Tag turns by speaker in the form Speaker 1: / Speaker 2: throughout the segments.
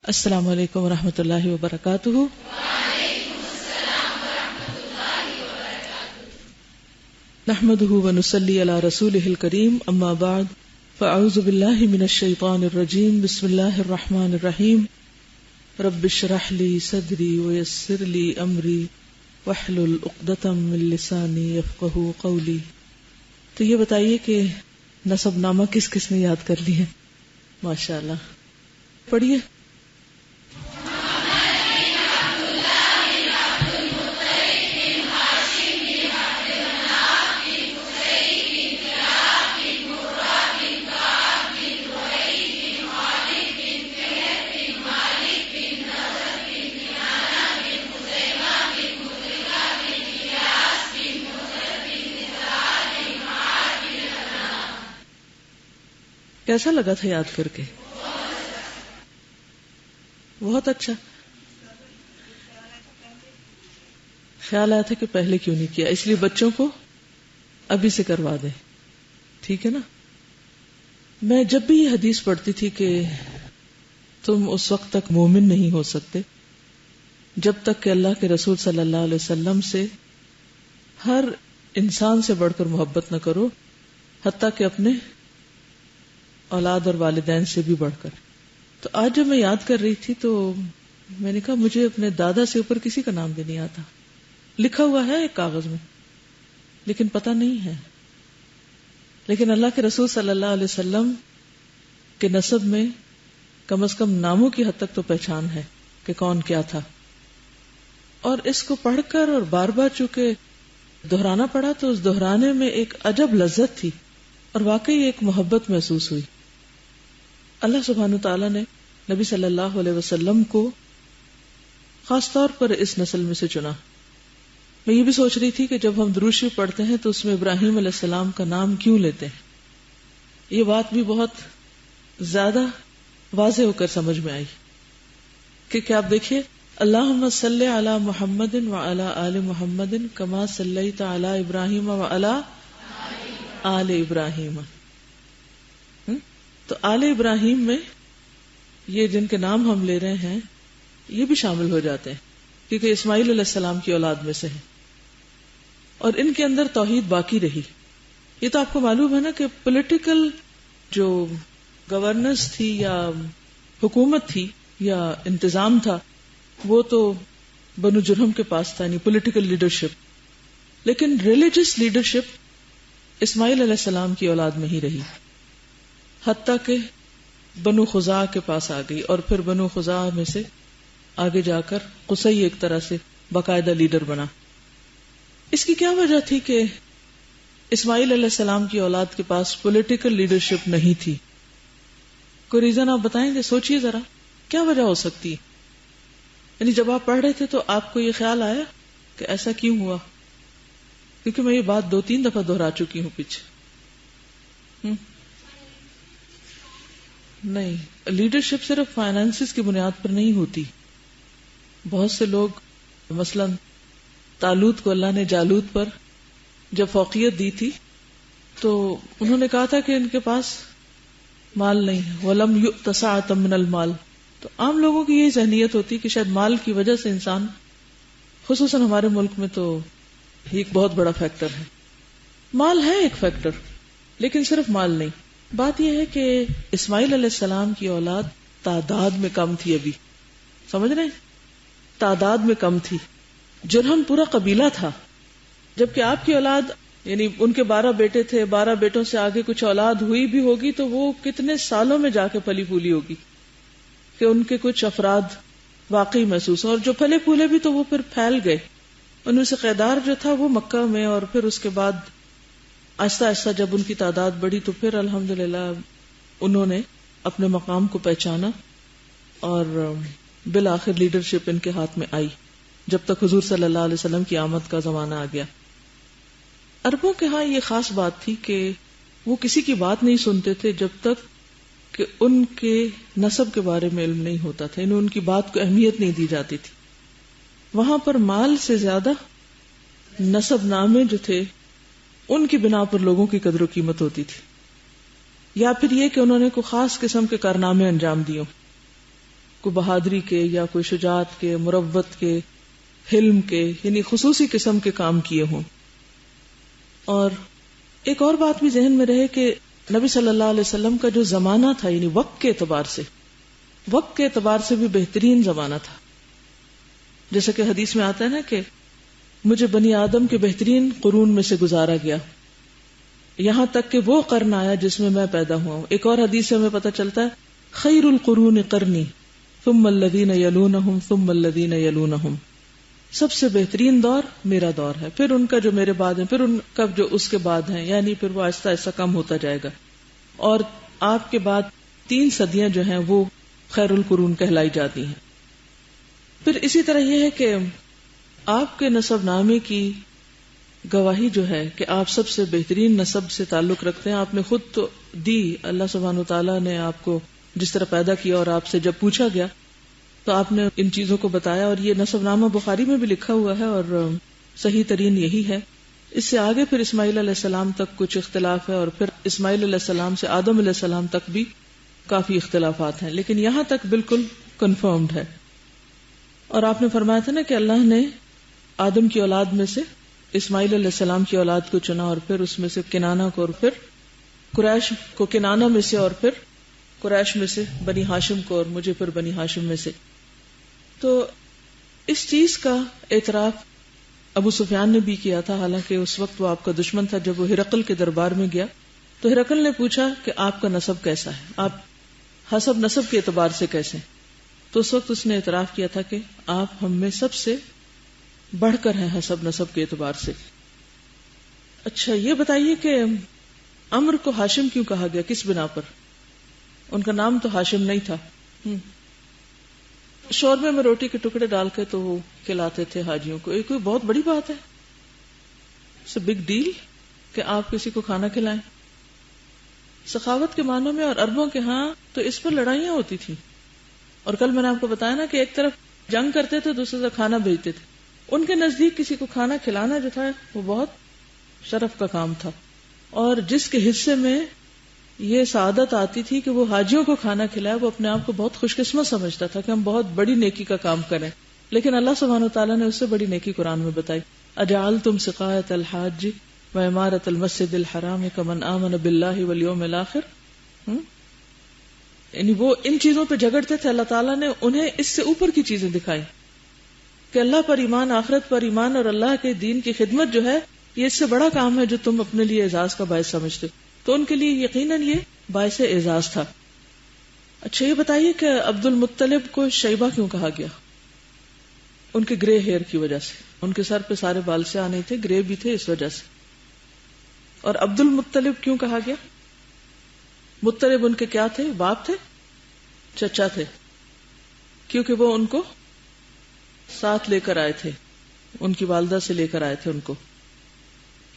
Speaker 1: السلام علیکم ورحمۃ اللہ وبرکاتہ۔ نحمده ونصلی علی رسولہ الکریم، اما بعد فاعوذ باللہ من الشیطان الرجیم، بسم اللہ الرحمن الرحیم۔ رب اشرح لی صدری ویسر لی امری واحلل عقدۃ من لسانی یفقہوا قولی۔ تو یہ بتائیے کہ نسب نامہ کس کس نے یاد کر لی ہے؟ ماشاءاللہ، پڑھیے۔ کیسا لگا تھا یاد کر کے؟ بہت اچھا۔ خیال آیا تھا کہ پہلے کیوں نہیں کیا، اس لیے بچوں کو ابھی سے کروا دیں، ٹھیک ہے نا؟ میں جب بھی یہ حدیث پڑھتی تھی کہ تم اس وقت تک مومن نہیں ہو سکتے جب تک کہ اللہ کے رسول صلی اللہ علیہ وسلم سے ہر انسان سے بڑھ کر محبت نہ کرو، حتیٰ کہ اپنے اولاد اور والدین سے بھی بڑھ کر۔ تو آج جب میں یاد کر رہی تھی تو میں نے کہا مجھے اپنے دادا سے اوپر کسی کا نام بھی نہیں آتا، لکھا ہوا ہے ایک کاغذ میں لیکن پتہ نہیں ہے۔ لیکن اللہ کے رسول صلی اللہ علیہ وسلم کے نسب میں کم از کم ناموں کی حد تک تو پہچان ہے کہ کون کیا تھا، اور اس کو پڑھ کر اور بار بار چونکہ دہرانا پڑا تو اس دہرانے میں ایک عجب لذت تھی اور واقعی ایک محبت محسوس ہوئی۔ اللہ سبحانہ تعالیٰ نے نبی صلی اللہ علیہ وسلم کو خاص طور پر اس نسل میں سے چنا۔ میں یہ بھی سوچ رہی تھی کہ جب ہم درود شریف پڑھتے ہیں تو اس میں ابراہیم علیہ السلام کا نام کیوں لیتے ہیں؟ یہ بات بھی بہت زیادہ واضح ہو کر سمجھ میں آئی کہ آپ دیکھیے، اللہم صلی علی محمد وعلی آل محمد کما صلیت علی ابراہیم وعلی آل ابراہیم۔ تو آل ابراہیم میں یہ جن کے نام ہم لے رہے ہیں یہ بھی شامل ہو جاتے ہیں کیونکہ اسماعیل علیہ السلام کی اولاد میں سے ہیں، اور ان کے اندر توحید باقی رہی۔ یہ تو آپ کو معلوم ہے نا کہ پولیٹیکل جو گورننس تھی یا حکومت تھی یا انتظام تھا وہ تو بنو جرہم کے پاس تھا، یعنی پولیٹیکل لیڈرشپ، لیکن ریلیجس لیڈرشپ اسماعیل علیہ السلام کی اولاد میں ہی رہی، حتیٰ کہ بنو خزاعہ کے پاس آ گئی، اور پھر بنو خزاعہ میں سے آگے جا کر قصی ایک طرح سے باقاعدہ لیڈر بنا۔ اس کی کیا وجہ تھی کہ اسماعیل علیہ السلام کی اولاد کے پاس پولیٹیکل لیڈرشپ نہیں تھی؟ کوئی ریزن آپ بتائیں گے؟ سوچئے ذرا، کیا وجہ ہو سکتی ہے؟ یعنی جب آپ پڑھ رہے تھے تو آپ کو یہ خیال آیا کہ ایسا کیوں ہوا؟ کیونکہ میں یہ بات 2-3 دفعہ دہرا چکی ہوں پیچھے۔ نہیں، لیڈرشپ صرف فائنانسز کی بنیاد پر نہیں ہوتی۔ بہت سے لوگ، مثلا طالوت کو اللہ نے جالوت پر جب فوقیت دی تھی تو انہوں نے کہا تھا کہ ان کے پاس مال نہیں ہے، وَلَمْ يُؤْتَ سَعَةً مِّنَ الْمَالِ۔ تو عام لوگوں کی یہی ذہنیت ہوتی کہ شاید مال کی وجہ سے انسان، خصوصاً ہمارے ملک میں تو یہ ایک بہت بڑا فیکٹر ہے۔ مال ہے ایک فیکٹر، لیکن صرف مال نہیں۔ بات یہ ہے کہ اسماعیل علیہ السلام کی اولاد تعداد میں کم تھی، ابھی سمجھ رہے ہیں؟ تعداد میں کم تھی۔ جرہم پورا قبیلہ تھا، جبکہ آپ کی اولاد، یعنی ان کے 12 بیٹے تھے، 12 بیٹوں سے آگے کچھ اولاد ہوئی بھی ہوگی تو وہ کتنے سالوں میں جا کے پلی پھولی ہوگی کہ ان کے کچھ افراد واقعی محسوس، اور جو پھلے پھولے بھی تو وہ پھر پھیل گئے۔ ان میں سے قیدار جو تھا وہ مکہ میں، اور پھر اس کے بعد آہستہ آہستہ جب ان کی تعداد بڑھی تو پھر الحمدللہ انہوں نے اپنے مقام کو پہچانا، اور بالآخر لیڈرشپ ان کے ہاتھ میں آئی جب تک حضور صلی اللہ علیہ وسلم کی آمد کا زمانہ آ گیا۔ عربوں کے ہاں یہ خاص بات تھی کہ وہ کسی کی بات نہیں سنتے تھے جب تک کہ ان کے نسب کے بارے میں علم نہیں ہوتا تھا، ان کی بات کو اہمیت نہیں دی جاتی تھی۔ وہاں پر مال سے زیادہ نسب نامے جو تھے ان کی بنا پر لوگوں کی قدر و قیمت ہوتی تھی، یا پھر یہ کہ انہوں نے کوئی خاص قسم کے کارنامے انجام دیے۔ کوئی بہادری کے یا کوئی شجاعت کے، مروت کے، حلم کے، یعنی خصوصی قسم کے کام کیے ہوں. اور ایک اور بات بھی ذہن میں رہے کہ نبی صلی اللہ علیہ وسلم کا جو زمانہ تھا، یعنی وقت کے اعتبار سے بھی بہترین زمانہ تھا. جیسا کہ حدیث میں آتا ہے نا کہ مجھے بنی آدم کے بہترین قرون میں سے گزارا گیا، یہاں تک کہ وہ قرن آیا جس میں میں پیدا ہوا ہوں. ایک اور حدیث سے ہمیں پتہ چلتا ہے خیر القرون قرنی ثم الذین یلونہم ثم الذین یلونہم، سب سے بہترین دور میرا دور ہے، پھر ان کا جو میرے بعد ہے، پھر ان کا جو اس کے بعد ہیں، یعنی پھر وہ آہستہ آہستہ کم ہوتا جائے گا. اور آپ کے بعد 3 صدیاں جو ہیں وہ خیر القرون کہلائی جاتی ہیں. پھر اسی طرح یہ ہے کہ آپ کے نسب نامے کی گواہی جو ہے کہ آپ سب سے بہترین نسب سے تعلق رکھتے ہیں. آپ نے خود تو دی، اللہ سبحانہ وتعالیٰ نے آپ کو جس طرح پیدا کیا، اور آپ سے جب پوچھا گیا تو آپ نے ان چیزوں کو بتایا. اور یہ نسب نامہ بخاری میں بھی لکھا ہوا ہے اور صحیح ترین یہی ہے. اس سے آگے پھر اسماعیل علیہ السلام تک کچھ اختلاف ہے، اور پھر اسماعیل علیہ السلام سے آدم علیہ السلام تک بھی کافی اختلافات ہیں، لیکن یہاں تک بالکل کنفرمڈ ہے. اور آپ نے فرمایا تھا نا کہ اللہ نے آدم کی اولاد میں سے اسماعیل علیہ السلام کی اولاد کو چنا، اور پھر اس میں سے کنانہ کو، اور پھر قریش کو کنانہ میں سے، اور پھر قریش میں سے بنی ہاشم کو، اور مجھے پھر بنی ہاشم میں سے. تو اس چیز کا اعتراف ابو سفیان نے بھی کیا تھا، حالانکہ اس وقت وہ آپ کا دشمن تھا. جب وہ ہرقل کے دربار میں گیا تو ہرقل نے پوچھا کہ آپ کا نسب کیسا ہے، آپ حسب نسب کے اعتبار سے کیسے ہیں؟ تو اس وقت اس نے اعتراف کیا تھا کہ آپ ہم میں سب سے بڑھ کر ہیں حسب نسب کے اعتبار سے. اچھا یہ بتائیے کہ عمرو کو ہاشم کیوں کہا گیا، کس بنا پر؟ ان کا نام تو ہاشم نہیں تھا. شوربے میں روٹی کے ٹکڑے ڈال کے تو وہ کھلاتے تھے حاجیوں کو. یہ کوئی بہت بڑی بات ہے، اٹس اے بگ ڈیل کہ آپ کسی کو کھانا کھلائیں. سخاوت کے معنوں میں اور عربوں کے ہاں تو اس پر لڑائیاں ہوتی تھیں. اور کل میں نے آپ کو بتایا نا کہ ایک طرف جنگ کرتے تھے، دوسری طرف کھانا بھیجتے تھے. ان کے نزدیک کسی کو کھانا کھلانا جو تھا وہ بہت شرف کا کام تھا. اور جس کے حصے میں یہ سعادت آتی تھی کہ وہ حاجیوں کو کھانا کھلائے، وہ اپنے آپ کو بہت خوش قسمت سمجھتا تھا کہ ہم بہت بڑی نیکی کا کام کریں. لیکن اللہ سبحانہ وتعالیٰ نے اس سے بڑی نیکی قرآن میں بتائی. اجعلتم سقایۃ الحاج وعمارۃ المسجد الحرام کمن آمن باللہ والیوم الآخر. یعنی وہ ان چیزوں پہ جھگڑتے تھے، اللہ تعالیٰ نے انہیں اس سے اوپر کی چیزیں دکھائی کہ اللہ پر ایمان، آخرت پر ایمان اور اللہ کے دین کی خدمت جو ہے یہ اس سے بڑا کام ہے جو تم اپنے لیے اعزاز کا باعث سمجھتے. تو ان کے لیے یقیناً یہ باعث اعزاز تھا. اچھا یہ بتائیے کہ عبد المطلب کو شیبہ کیوں کہا گیا؟ ان کے گرے ہیئر کی وجہ سے. ان کے سر پہ سارے بال سیاہ نہیں تھے، گرے بھی تھے اس وجہ سے. اور عبد المطلب کیوں کہا گیا؟ مطلب ان کے کیا تھے؟ باپ تھے، چچا تھے، کیونکہ وہ ان کو ساتھ لے کر آئے تھے، ان کی والدہ سے لے کر آئے تھے ان کو.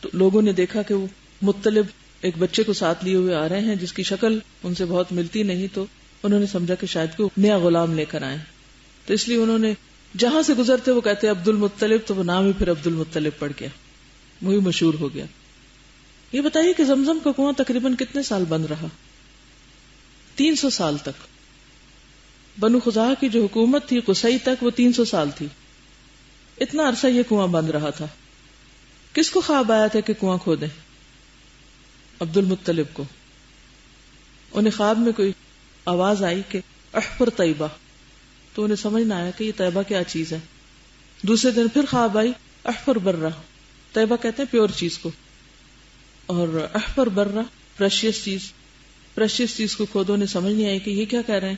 Speaker 1: تو لوگوں نے دیکھا کہ وہ مطلب ایک بچے کو ساتھ لیے ہوئے آ رہے ہیں جس کی شکل ان سے بہت ملتی نہیں، تو انہوں نے سمجھا کہ شاید کوئی نیا غلام لے کر آئے. تو اس لیے انہوں نے جہاں سے گزرتے وہ کہتے عبد المطلب، تو وہ نام ہی پھر عبد المطلب پڑ گیا، وہی مشہور ہو گیا. یہ بتائیے کہ زمزم کا کنواں تقریباً کتنے سال بند رہا؟ 300 سال تک. بنو خزاعہ کی جو حکومت تھی قصی تک، وہ 300 سال تھی. اتنا عرصہ یہ کنواں بند رہا تھا. کس کو خواب آیا تھا کہ کنواں کھودیں؟ عبد المطلب کو. انہیں خواب میں کوئی آواز آئی کہ احفر طیبہ، تو انہیں سمجھ نہ آیا کہ یہ طیبہ کیا چیز ہے. دوسرے دن پھر خواب آئی احفر برہ، طیبہ کہتے ہیں پیور چیز کو، اور احفر برہ پریشیس چیز کو کھودو. انہیں سمجھ نہیں آئی کہ یہ کیا کہہ رہے ہیں.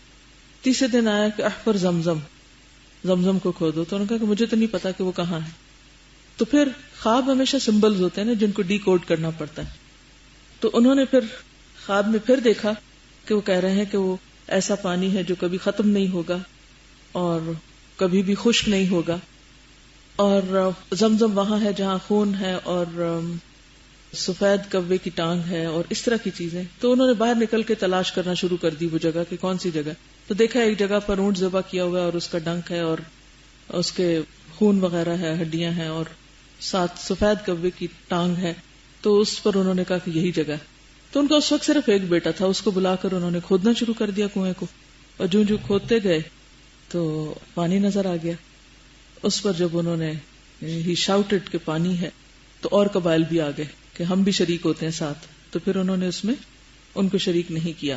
Speaker 1: تیسرے دن آیا کہ احفر زمزم کو کھودو. تو انہوں نے کہا کہ مجھے تو نہیں پتا کہ وہ کہاں ہے. تو پھر خواب ہمیشہ سمبلز ہوتے ہیں نا جن کو ڈی کوڈ کرنا پڑتا ہے. تو انہوں نے پھر خواب میں پھر دیکھا کہ وہ کہہ رہے ہیں کہ وہ ایسا پانی ہے جو کبھی ختم نہیں ہوگا اور کبھی بھی خشک نہیں ہوگا، اور زمزم وہاں ہے جہاں خون ہے اور سفید کوے کی ٹانگ ہے اور اس طرح کی چیزیں. تو انہوں نے باہر نکل کے تلاش کرنا شروع کر دی وہ جگہ کہ کون سی جگہ. تو دیکھا ایک جگہ پر اونٹ ذبح کیا ہوا ہے اور اس کا ڈنک ہے اور اس کے خون وغیرہ ہے، ہڈیاں ہیں اور ساتھ سفید کوے کی ٹانگ ہے. تو اس پر انہوں نے کہا کہ یہی جگہ. تو ان کا اس وقت صرف ایک بیٹا تھا، اس کو بلا کر انہوں نے کھودنا شروع کر دیا کنویں کو. اور جو کھودتے گئے تو پانی نظر آ گیا. اس پر جب انہوں نے ہی شاؤٹڈ کہ پانی ہے تو اور قبائل بھی آ گئے کہ ہم بھی شریک ہوتے ہیں ساتھ. تو پھر انہوں نے اس میں ان کو شریک نہیں کیا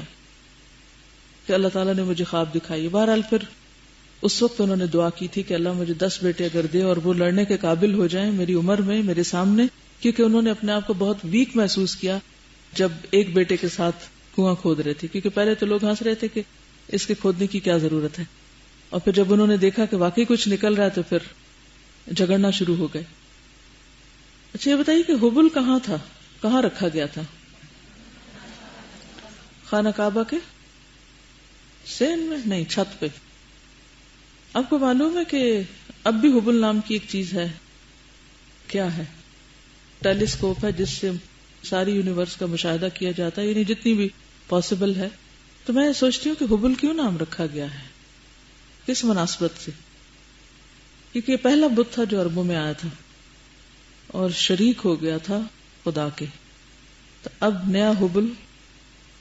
Speaker 1: کہ اللہ تعالیٰ نے مجھے خواب دکھائی. بہرحال پھر اس وقت انہوں نے دعا کی تھی کہ اللہ مجھے 10 بیٹے اگر دے اور وہ لڑنے کے قابل ہو جائیں میری عمر میں میرے سامنے, کیونکہ انہوں نے اپنے آپ کو بہت ویک محسوس کیا جب ایک بیٹے کے ساتھ کنواں کھود رہے تھے, کیونکہ پہلے تو لوگ ہنس رہے تھے کہ اس کے کھودنے کی کیا ضرورت ہے, اور پھر جب انہوں نے دیکھا کہ واقعی کچھ نکل رہا ہے تو پھر جھگڑنا شروع ہو گئے. اچھا یہ بتائیے کہ حبل کہاں تھا, کہاں رکھا گیا تھا؟ خانہ کعبہ کے سین میں نہیں, چھت پہ. آپ کو معلوم ہے کہ اب بھی حبل نام کی ایک چیز ہے, کیا ہے؟ ٹیلیسکوپ ہے جس سے ساری یونیورس کا مشاہدہ کیا جاتا ہے, یعنی جتنی بھی پاسبل ہے. تو میں سوچتی ہوں کہ حبل کیوں نام رکھا گیا ہے, کس مناسبت سے؟ کیونکہ یہ پہلا بت تھا جو عربوں میں آیا تھا اور شریک ہو گیا تھا خدا کے. تو اب نیا حبل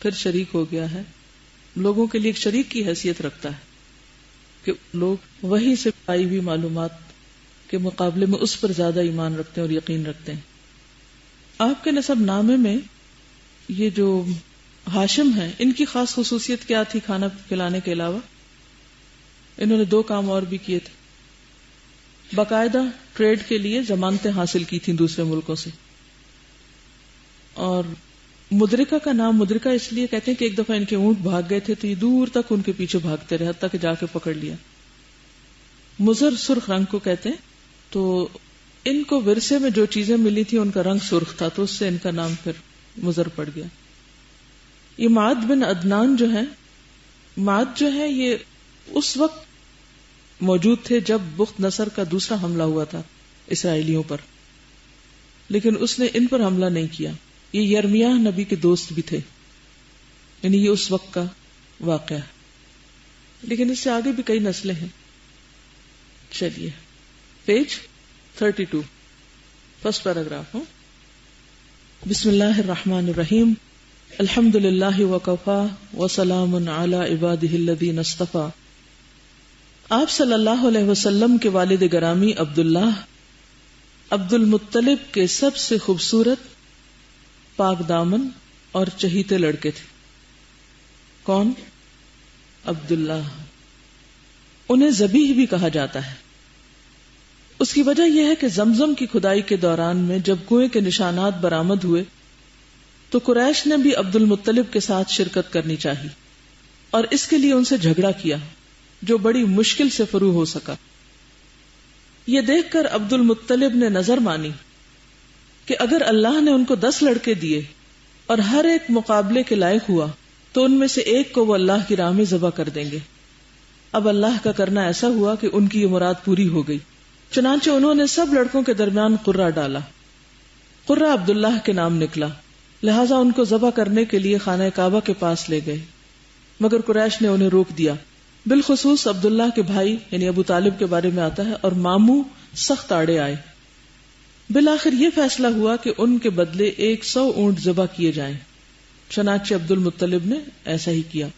Speaker 1: پھر شریک ہو گیا ہے, لوگوں کے لیے ایک شریک کی حیثیت رکھتا ہے کہ لوگ وہی سے آئی ہوئی معلومات کے مقابلے میں اس پر زیادہ ایمان رکھتے ہیں اور یقین رکھتے ہیں. آپ کے نسب نامے میں یہ جو ہاشم ہیں ان کی خاص خصوصیت کیا تھی کھانا کھلانے کے علاوہ؟ انہوں نے 2 کام اور بھی کیے تھے. باقاعدہ ٹریڈ کے لیے ضمانتیں حاصل کی تھیں دوسرے ملکوں سے, اور مدرکہ کا نام مدرکہ اس لیے کہتے ہیں کہ ایک دفعہ ان کے اونٹ بھاگ گئے تھے تو یہ دور تک ان کے پیچھے بھاگتے رہے حتیٰ کہ جا کے پکڑ لیا. مضر سرخ رنگ کو کہتے ہیں. تو ان کو ورثے میں جو چیزیں ملی تھی ان کا رنگ سرخ تھا تو اس سے ان کا نام پھر مضر پڑ گیا. یہ معد بن عدنان جو ہے, معد جو ہے یہ اس وقت موجود تھے جب بخت نصر کا دوسرا حملہ ہوا تھا اسرائیلیوں پر, لیکن اس نے ان پر حملہ نہیں کیا. یہ یرمیاہ نبی کے دوست بھی تھے, یعنی یہ اس وقت کا واقعہ ہے, لیکن اس سے آگے بھی کئی نسلیں ہیں. چلیے پیج 32 فرسٹ پیراگراف ہوں. بسم اللہ الرحمن الرحیم. الحمد للہ وکفا وسلام علی عبادہ الذین اصطفی. آپ صلی اللہ علیہ وسلم کے والد گرامی عبداللہ عبد المطلب کے سب سے خوبصورت, پاک دامن اور چہیتے لڑکے تھے. کون؟ عبداللہ. انہیں ذبیح بھی کہا جاتا ہے. اس کی وجہ یہ ہے کہ زمزم کی کھدائی کے دوران میں جب کنویں کے نشانات برآمد ہوئے تو قریش نے بھی عبد المطلب کے ساتھ شرکت کرنی چاہی اور اس کے لیے ان سے جھگڑا کیا جو بڑی مشکل سے فروغ ہو سکا. یہ دیکھ کر عبد المطلب نے نظر مانی کہ اگر اللہ نے ان کو 10 لڑکے دیے اور ہر ایک مقابلے کے لائق ہوا تو ان میں سے ایک کو وہ اللہ کی راہ میں ذبح کر دیں گے. اب اللہ کا کرنا ایسا ہوا کہ ان کی یہ مراد پوری ہو گئی. چنانچہ انہوں نے سب لڑکوں کے درمیان قرہ ڈالا. قرہ عبداللہ کے نام نکلا, لہذا ان کو ذبح کرنے کے لیے خانہ کعبہ کے پاس لے گئے, مگر قریش نے انہیں روک دیا. بالخصوص عبداللہ کے بھائی یعنی ابو طالب کے بارے میں آتا ہے اور ماموں سخت آڑے آئے. بالآخر یہ فیصلہ ہوا کہ ان کے بدلے 100 اونٹ ذبح کیے جائیں. چنانچہ عبد المطلب نے ایسا ہی کیا.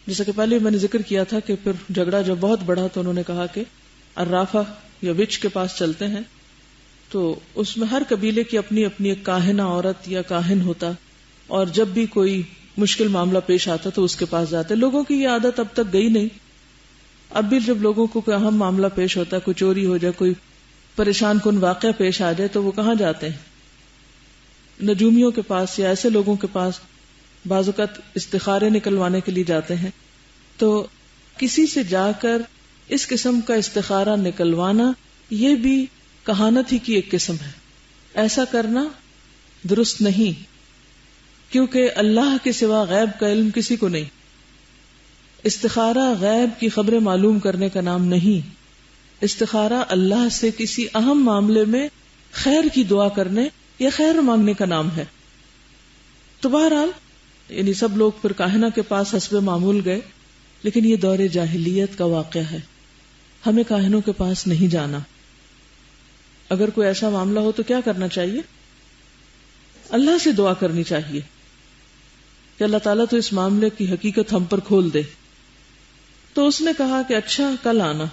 Speaker 1: جیسا کہ پہلے میں نے ذکر کیا تھا کہ پھر جھگڑا جب بہت بڑھا تو انہوں نے کہا کہ الرافہ یا وچ کے پاس چلتے ہیں. تو اس میں ہر قبیلے کی اپنی اپنی ایک کاہنہ عورت یا کاہن ہوتا, اور جب بھی کوئی مشکل معاملہ پیش آتا تو اس کے پاس جاتے. لوگوں کی یہ عادت اب تک گئی نہیں. اب بھی جب لوگوں کو کوئی اہم معاملہ پیش ہوتا ہے, کوئی چوری ہو جائے, کوئی پریشان کن واقعہ پیش آ جائے, تو وہ کہاں جاتے ہیں؟ نجومیوں کے پاس یا ایسے لوگوں کے پاس. بعض اوقات استخارے نکلوانے کے لیے جاتے ہیں. تو کسی سے جا کر اس قسم کا استخارہ نکلوانا یہ بھی کہانت ہی کی ایک قسم ہے. ایسا کرنا درست نہیں, کیونکہ اللہ کے سوا غیب کا علم کسی کو نہیں. استخارہ غیب کی خبریں معلوم کرنے کا نام نہیں. استخارہ اللہ سے کسی اہم معاملے میں خیر کی دعا کرنے یا خیر مانگنے کا نام ہے. تو بہرحال یعنی سب لوگ پھر کاہنہ کے پاس حسب معمول گئے, لیکن یہ دور جاہلیت کا واقعہ ہے. ہمیں کاہنوں کے پاس نہیں جانا. اگر کوئی ایسا معاملہ ہو تو کیا کرنا چاہیے؟ اللہ سے دعا کرنی چاہیے کہ اللہ تعالیٰ تو اس معاملے کی حقیقت ہم پر کھول دے. تو اس نے کہا کہ اچھا کل آنا،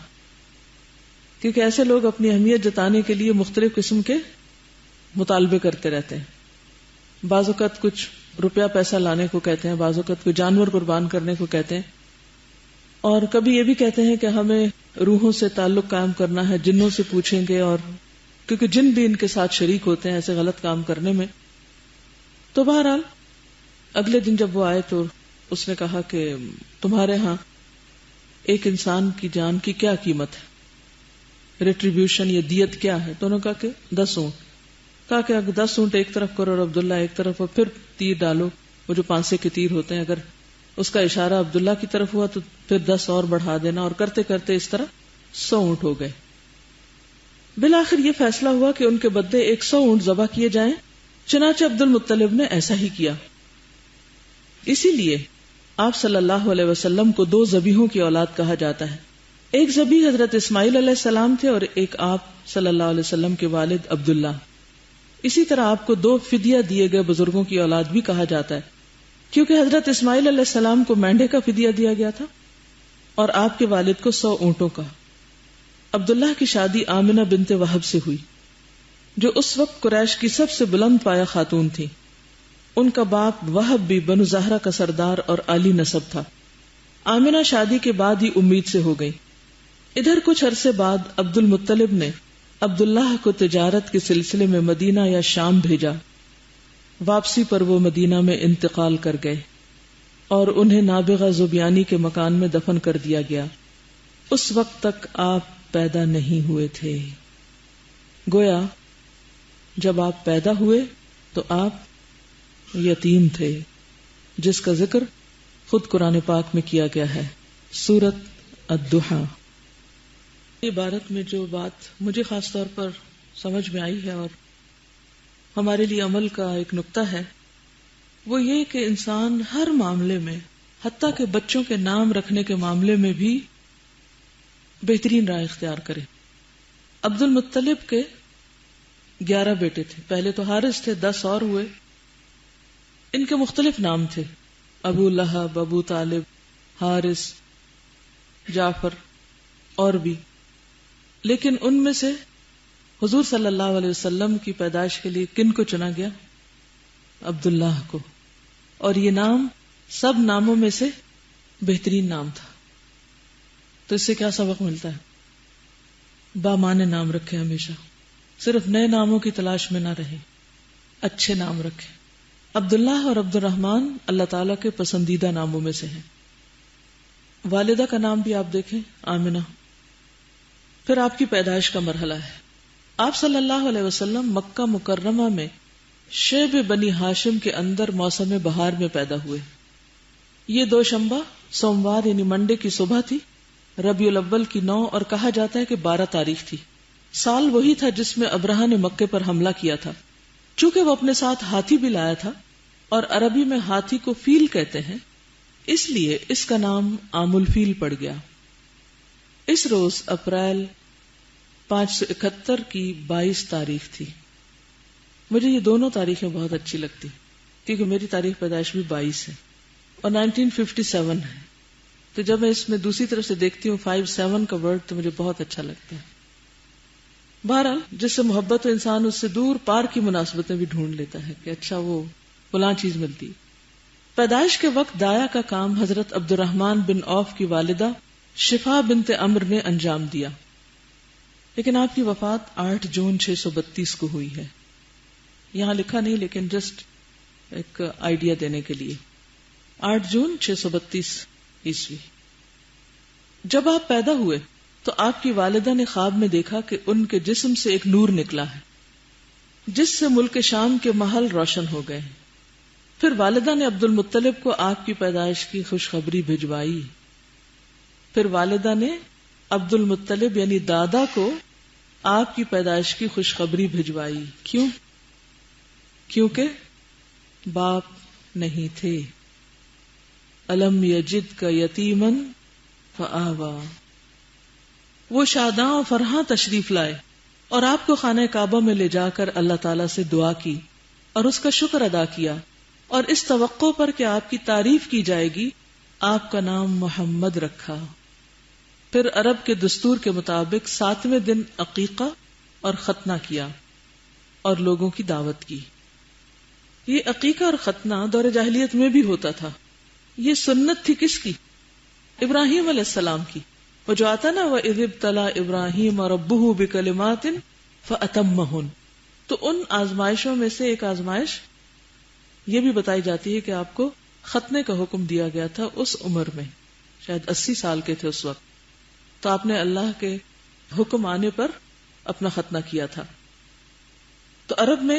Speaker 1: کیونکہ ایسے لوگ اپنی اہمیت جتانے کے لیے مختلف قسم کے مطالبے کرتے رہتے ہیں. بعض اوقات کچھ روپیہ پیسہ لانے کو کہتے ہیں، بعض اوقات کوئی جانور قربان کرنے کو کہتے ہیں، اور کبھی یہ بھی کہتے ہیں کہ ہمیں روحوں سے تعلق قائم کرنا ہے، جنوں سے پوچھیں گے، اور کیونکہ جن بھی ان کے ساتھ شریک ہوتے ہیں ایسے غلط کام کرنے میں. تو بہرحال اگلے دن جب وہ آئے تو اس نے کہا کہ تمہارے ہاں ایک انسان کی جان کی کیا قیمت ہے، ریٹریبیوشن یا دیت کیا ہے؟ تو انہوں نے کہا کہ 10 اونٹ. کہا کہ اگر 10 اونٹ ایک طرف کرو اور عبداللہ ایک طرف، اور پھر تیر ڈالو، وہ جو 5 کے تیر ہوتے ہیں، اگر اس کا اشارہ عبداللہ کی طرف ہوا تو پھر 10 اور بڑھا دینا، اور کرتے کرتے اس طرح 100 اونٹ ہو گئے. بالآخر یہ فیصلہ ہوا کہ ان کے بدلے 100 اونٹ ذبح کیے جائیں. چنانچہ عبد المطلب نے ایسا ہی کیا. اسی لیے آپ صلی اللہ علیہ وسلم کو 2 ذبیحوں کی اولاد کہا جاتا ہے. ایک ذبیح حضرت اسماعیل علیہ السلام تھے، اور ایک آپ صلی اللہ علیہ وسلم کے والد عبداللہ. اسی طرح آپ کو 2 فدیہ دیے گئے بزرگوں کی اولاد بھی کہا جاتا ہے، کیونکہ حضرت اسماعیل علیہ السلام کو مینڈے کا فدیہ دیا گیا تھا اور آپ کے والد کو 100 اونٹوں کا. عبداللہ کی شادی آمنہ بنت وہب سے ہوئی، جو اس وقت قریش کی سب سے بلند پایہ خاتون تھی. ان کا باپ وہب بھی بنو زہرہ کا سردار اور عالی نسب تھا. آمنہ شادی کے بعد ہی امید سے ہو گئی. ادھر کچھ عرصے بعد عبد المطلب نے عبداللہ کو تجارت کے سلسلے میں مدینہ یا شام بھیجا. واپسی پر وہ مدینہ میں انتقال کر گئے اور انہیں نابغہ زبیانی کے مکان میں دفن کر دیا گیا. اس وقت تک آپ پیدا نہیں ہوئے تھے. گویا جب آپ پیدا ہوئے تو آپ یتیم تھے، جس کا ذکر خود قرآن پاک میں کیا گیا ہے، سورۃ الضحیٰ. عبارت میں جو بات مجھے خاص طور پر سمجھ میں آئی ہے اور ہمارے لیے عمل کا ایک نقطہ ہے، وہ یہ کہ انسان ہر معاملے میں، حتیٰ کہ بچوں کے نام رکھنے کے معاملے میں بھی بہترین رائے اختیار کرے. عبد المطلب کے 11 بیٹے تھے. پہلے تو حارث تھے، 10 اور ہوئے. ان کے مختلف نام تھے، ابو لہب، ابو طالب، حارث، جعفر اور بھی. لیکن ان میں سے حضور صلی اللہ علیہ وسلم کی پیدائش کے لیے کن کو چنا گیا؟ عبداللہ کو. اور یہ نام سب ناموں میں سے بہترین نام تھا. تو اس سے کیا سبق ملتا ہے؟ بامعنی نام رکھے، ہمیشہ صرف نئے ناموں کی تلاش میں نہ رہے، اچھے نام رکھے. عبداللہ اور عبد الرحمن اللہ تعالیٰ کے پسندیدہ ناموں میں سے ہیں. والدہ کا نام بھی آپ دیکھیں، آمنہ. پھر آپ کی پیدائش کا مرحلہ ہے. آپ صلی اللہ علیہ وسلم مکہ مکرمہ میں شیب بنی ہاشم کے اندر موسم بہار میں پیدا ہوئے. یہ 2 شنبہ سوموار یعنی منڈے کی صبح تھی، ربیع الاول کی 9 اور کہا جاتا ہے کہ 12 تاریخ تھی. سال وہی تھا جس میں ابرہہ نے مکے پر حملہ کیا تھا. چونکہ وہ اپنے ساتھ ہاتھی بھی لایا تھا اور عربی میں ہاتھی کو فیل کہتے ہیں، اس لیے اس کا نام عام الفیل پڑ گیا. اس روز اپریل 571 کی 22 تاریخ تھی. مجھے یہ دونوں تاریخیں بہت اچھی لگتی کیونکہ میری تاریخ پیدائش بھی 22 ہے اور 1957 ہے. تو جب میں اس میں دوسری طرف سے دیکھتی ہوں 57 کا ورڈ تو مجھے بہت اچھا لگتا ہے. بہرحال جس سے محبت ہو انسان اس سے دور پار کی مناسبتیں بھی ڈھونڈ لیتا ہے کہ اچھا وہ فلاں چیز ملتی. پیدائش کے وقت دایا کا کام حضرت عبد الرحمن بن عوف کی والدہ شفا بنت عمر نے انجام دیا، لیکن آپ کی وفات 8 جون 632 کو ہوئی ہے. یہاں لکھا نہیں لیکن جسٹ ایک آئیڈیا دینے کے لیے 8 جون 632 عیسوی. جب آپ پیدا ہوئے تو آپ کی والدہ نے خواب میں دیکھا کہ ان کے جسم سے ایک نور نکلا ہے جس سے ملک شام کے محل روشن ہو گئے. پھر والدہ نے عبد المطلب کو آپ کی پیدائش کی خوشخبری بھجوائی. پھر والدہ نے عبد المطلب یعنی دادا کو آپ کی پیدائش کی خوشخبری بھجوائی. کیوں؟ کیونکہ باپ نہیں تھے. الم یجد کا یتیمن فآوا. وہ شاداں و فرحاں تشریف لائے اور آپ کو خانہ کعبہ میں لے جا کر اللہ تعالیٰ سے دعا کی اور اس کا شکر ادا کیا، اور اس توقع پر کہ آپ کی تعریف کی جائے گی آپ کا نام محمد رکھا. پھر عرب کے دستور کے مطابق 7ویں دن عقیقہ اور ختنہ کیا اور لوگوں کی دعوت کی. یہ عقیقہ اور ختنہ دور جاہلیت میں بھی ہوتا تھا. یہ سنت تھی کس کی؟ ابراہیم علیہ السلام کی. وہ جو آتا نا وَإِذِ ابْتَلَىٰ إِبْرَاهِيمَ رَبُّهُ بِكَلِمَاتٍ فَأَتَمَّهُنَّ، تو ان آزمائشوں میں سے ایک آزمائش یہ بھی بتائی جاتی ہے کہ آپ کو ختنے کا حکم دیا گیا تھا اس عمر میں، شاید 80 سال کے تھے اس وقت، تو آپ نے اللہ کے حکم آنے پر اپنا ختنہ کیا تھا. تو عرب میں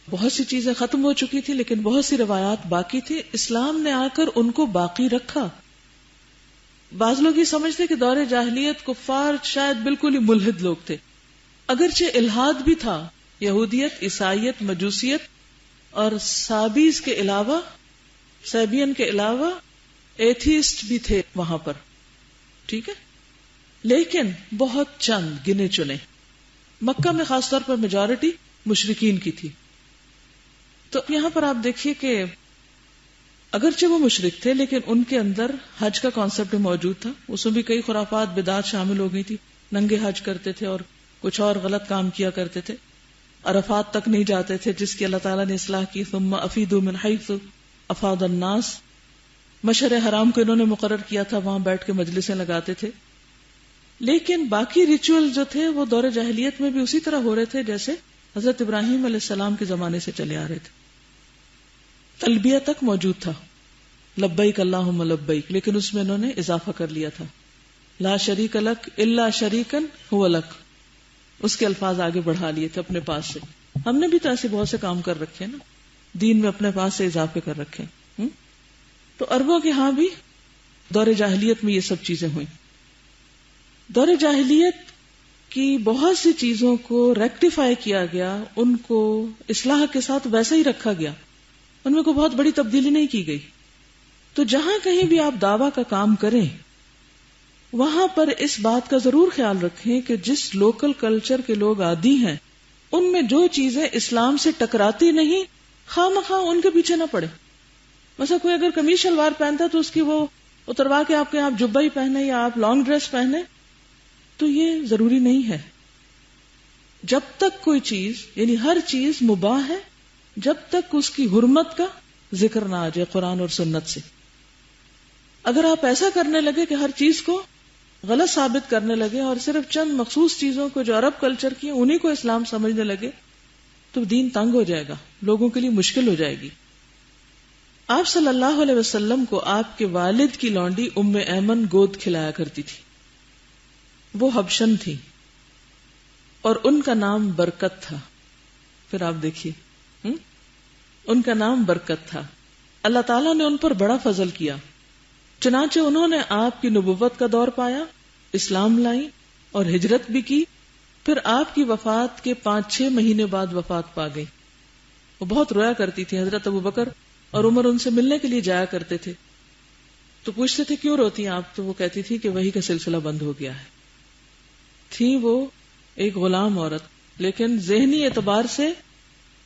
Speaker 1: بہت سی چیزیں ختم ہو چکی تھی لیکن بہت سی روایات باقی تھی. اسلام نے آ کر ان کو باقی رکھا. بعض لوگ یہ سمجھتے کہ دور جاہلیت کفار شاید بالکل ہی ملحد لوگ تھے، اگرچہ الحاد بھی تھا، یہودیت، عیسائیت، مجوسیت اور سابیز کے علاوہ، سیبین کے علاوہ ایتھیسٹ بھی تھے وہاں پر، ٹھیک ہے، لیکن بہت چند گنے چنے. مکہ میں خاص طور پر میجورٹی مشرکین کی تھی. تو یہاں پر آپ دیکھیے کہ اگرچہ وہ مشرک تھے لیکن ان کے اندر حج کا کانسیپٹ موجود تھا. اس میں بھی کئی خرافات بدعات شامل ہو گئی تھی. ننگے حج کرتے تھے اور کچھ اور غلط کام کیا کرتے تھے. عرفات تک نہیں جاتے تھے جس کی اللہ تعالیٰ نے اصلاح کی. ثم افیدوا من حیث افاض الناس، مشعر حرام کو انہوں نے مقرر کیا تھا، وہاں بیٹھ کے مجلسیں لگاتے تھے. لیکن باقی ریچول جو تھے وہ دور جاہلیت میں بھی اسی طرح ہو رہے تھے جیسے حضرت ابراہیم علیہ السلام کے زمانے سے چلے آ رہے تھے. تلبیہ تک موجود تھا، لبیک اللہم لبیک، لیکن اس میں انہوں نے اضافہ کر لیا تھا، لا شریک لک الا شریکا هو لک، اس کے الفاظ آگے بڑھا لیے تھے اپنے پاس سے. ہم نے بھی تو ایسے بہت سے کام کر رکھے نا، دین میں اپنے پاس سے اضافے کر رکھے. تو عربوں کے ہاں بھی دور جاہلیت میں یہ سب چیزیں ہوئیں. دور جاہلیت کی بہت سی چیزوں کو ریکٹیفائی کیا گیا، ان کو اصلاح کے ساتھ ویسا ہی رکھا گیا، ان میں کوئی بہت بڑی تبدیلی نہیں کی گئی. تو جہاں کہیں بھی آپ دعویٰ کا کام کریں وہاں پر اس بات کا ضرور خیال رکھیں کہ جس لوکل کلچر کے لوگ عادی ہیں ان میں جو چیزیں اسلام سے ٹکراتی نہیں، خواہ مخواہ ان کے پیچھے نہ پڑے. مثلا کوئی اگر قمیص شلوار پہنتا تو اس کی وہ اتروا کے آپ کے آپ جبہ ہی پہنے یا آپ لانگ ڈریس پہنے، تو یہ ضروری نہیں ہے. جب تک کوئی چیز، یعنی ہر چیز مباح ہے جب تک اس کی حرمت کا ذکر نہ آ جائے قرآن اور سنت سے. اگر آپ ایسا کرنے لگے کہ ہر چیز کو غلط ثابت کرنے لگے اور صرف چند مخصوص چیزوں کو جو عرب کلچر کی انہی کو اسلام سمجھنے لگے تو دین تنگ ہو جائے گا، لوگوں کے لیے مشکل ہو جائے گی. آپ صلی اللہ علیہ وسلم کو آپ کے والد کی لونڈی ام ایمن گود کھلایا کرتی تھی. وہ حبشن تھی اور ان کا نام برکت تھا. پھر آپ دیکھیے ان کا نام برکت تھا. اللہ تعالیٰ نے ان پر بڑا فضل کیا، چنانچہ انہوں نے آپ کی نبوت کا دور پایا، اسلام لائی اور ہجرت بھی کی. پھر آپ کی وفات کے 5-6 مہینے بعد وفات پا گئی. وہ بہت رویا کرتی تھی. حضرت ابوبکر اور عمر ان سے ملنے کے لیے جایا کرتے تھے تو پوچھتے تھے کیوں روتی ہیں آپ؟ تو وہ کہتی تھی کہ وحی کا سلسلہ بند ہو گیا ہے. تھی وہ ایک غلام عورت لیکن ذہنی اعتبار سے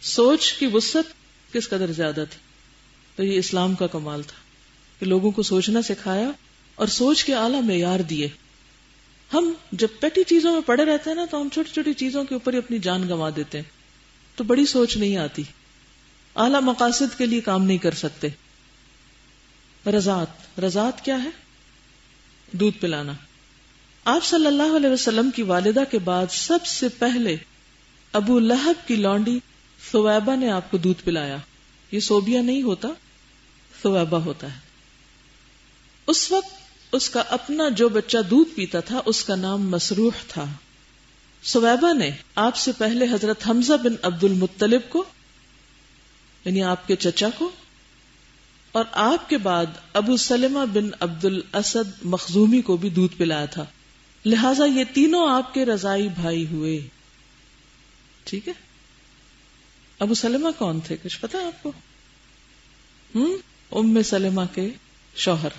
Speaker 1: سوچ کی وسعت کس قدر زیادہ تھی. تو یہ اسلام کا کمال تھا کہ لوگوں کو سوچنا سکھایا اور سوچ کے اعلیٰ معیار دیے. ہم جب پیٹی چیزوں میں پڑے رہتے ہیں نا تو ہم چھوٹی چھوٹی چیزوں کے اوپر ہی اپنی جان گنوا دیتے ہیں، تو بڑی سوچ نہیں آتی، اعلیٰ مقاصد کے لیے کام نہیں کر سکتے. رضاعت کیا ہے؟ دودھ پلانا. آپ صلی اللہ علیہ وسلم کی والدہ کے بعد سب سے پہلے ابو لہب کی لونڈی ثویبہ نے آپ کو دودھ پلایا. یہ صوبیہ نہیں ہوتا، ثویبہ ہوتا ہے. اس وقت اس کا اپنا جو بچہ دودھ پیتا تھا اس کا نام مسروح تھا. ثویبہ نے آپ سے پہلے حضرت حمزہ بن عبد المطلب کو، یعنی آپ کے چچا کو، اور آپ کے بعد ابو سلمہ بن عبد الاسد مخزومی کو بھی دودھ پلایا تھا. لہذا یہ تینوں آپ کے رضائی بھائی ہوئے. ٹھیک ہے. ابو سلمہ کون تھے؟ کچھ پتا آپ کو؟ ام سلمہ کے شوہر،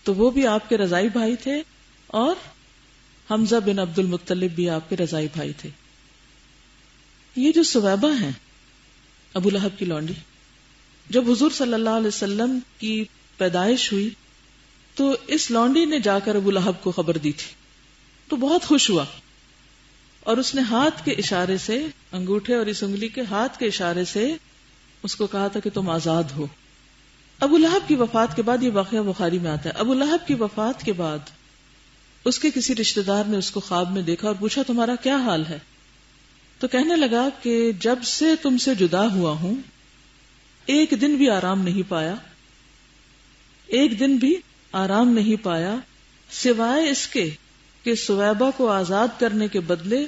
Speaker 1: تو وہ بھی آپ کے رضائی بھائی تھے اور حمزہ بن عبد المطلب بھی آپ کے رضائی بھائی تھے. یہ جو ثویبہ ہیں ابو لہب کی لونڈی، جب حضور صلی اللہ علیہ وسلم کی پیدائش ہوئی تو اس لونڈی نے جا کر ابو لہب کو خبر دی تھی، تو بہت خوش ہوا اور اس نے ہاتھ کے اشارے سے، انگوٹھے اور اس انگلی کے ہاتھ کے اشارے سے اس کو کہا تھا کہ تم آزاد ہو۔ ابو لہب کی وفات کے بعد، یہ واقعہ بخاری میں آتا ہے، ابو لہب کی وفات کے بعد اس کے کسی رشتہ دار نے اس کو خواب میں دیکھا اور پوچھا تمہارا کیا حال ہے؟ تو کہنے لگا کہ جب سے تم سے جدا ہوا ہوں ایک دن بھی آرام نہیں پایا، ایک دن بھی آرام نہیں پایا سوائے اس کے کہ سویبہ کو آزاد کرنے کے بدلے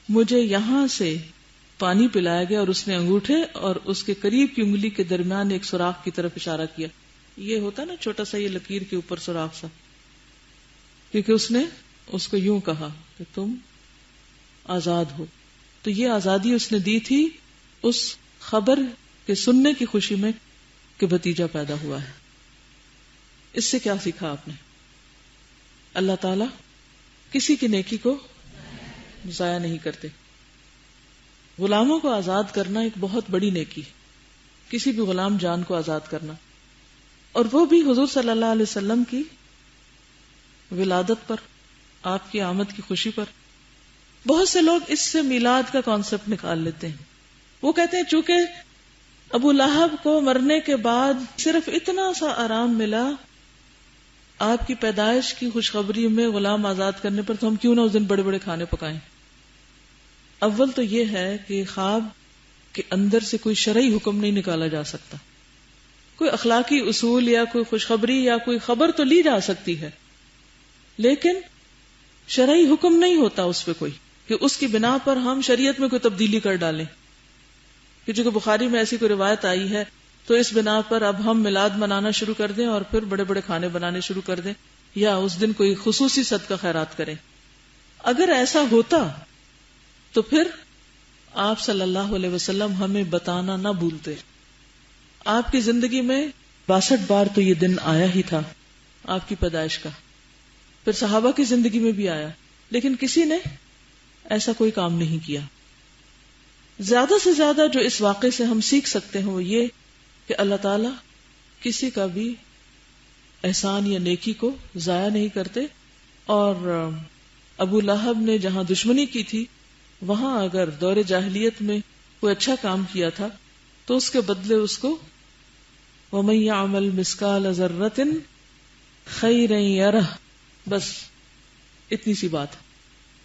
Speaker 1: مجھے یہاں سے پانی پلایا گیا، اور اس نے انگوٹھے اور اس کے قریب کی انگلی کے درمیان ایک سوراخ کی طرف اشارہ کیا۔ یہ ہوتا نا چھوٹا سا، یہ لکیر کے اوپر سوراخ سا، کیونکہ اس نے اس کو یوں کہا کہ تم آزاد ہو۔ تو یہ آزادی اس نے دی تھی اس خبر کے سننے کی خوشی میں کہ بھتیجا پیدا ہوا ہے۔ اس سے کیا سیکھا آپ نے؟ اللہ تعالی کسی کی نیکی کو ضائع نہیں کرتے۔ غلاموں کو آزاد کرنا ایک بہت بڑی نیکی، کسی بھی غلام جان کو آزاد کرنا، اور وہ بھی حضور صلی اللہ علیہ وسلم کی ولادت پر، آپ کی آمد کی خوشی پر۔ بہت سے لوگ اس سے میلاد کا کانسیپٹ نکال لیتے ہیں، وہ کہتے ہیں چونکہ ابو لہب کو مرنے کے بعد صرف اتنا سا آرام ملا آپ کی پیدائش کی خوشخبری میں غلام آزاد کرنے پر، تو ہم کیوں نہ اس دن بڑے بڑے کھانے پکائیں۔ اول تو یہ ہے کہ خواب کے اندر سے کوئی شرعی حکم نہیں نکالا جا سکتا، کوئی اخلاقی اصول یا کوئی خوشخبری یا کوئی خبر تو لی جا سکتی ہے، لیکن شرعی حکم نہیں ہوتا اس پہ کوئی کہ اس کی بنا پر ہم شریعت میں کوئی تبدیلی کر ڈالیں، کہ جو کہ بخاری میں ایسی کوئی روایت آئی ہے تو اس بنا پر اب ہم میلاد منانا شروع کر دیں اور پھر بڑے بڑے کھانے بنانے شروع کر دیں، یا اس دن کوئی خصوصی صدقہ خیرات کریں۔ اگر ایسا ہوتا تو پھر آپ صلی اللہ علیہ وسلم ہمیں بتانا نہ بھولتے۔ آپ کی زندگی میں 62 بار تو یہ دن آیا ہی تھا آپ کی پیدائش کا، پھر صحابہ کی زندگی میں بھی آیا، لیکن کسی نے ایسا کوئی کام نہیں کیا۔ زیادہ سے زیادہ جو اس واقعے سے ہم سیکھ سکتے ہیں وہ یہ کہ اللہ تعالی کسی کا بھی احسان یا نیکی کو ضائع نہیں کرتے، اور ابو لہب نے جہاں دشمنی کی تھی وہاں اگر دور جاہلیت میں کوئی اچھا کام کیا تھا تو اس کے بدلے اس کو وَمَن يَعْمَلْ مِثْقَالَ ذَرَّةٍ خَيْرًا يَرَهُ، بس اتنی سی بات ہے۔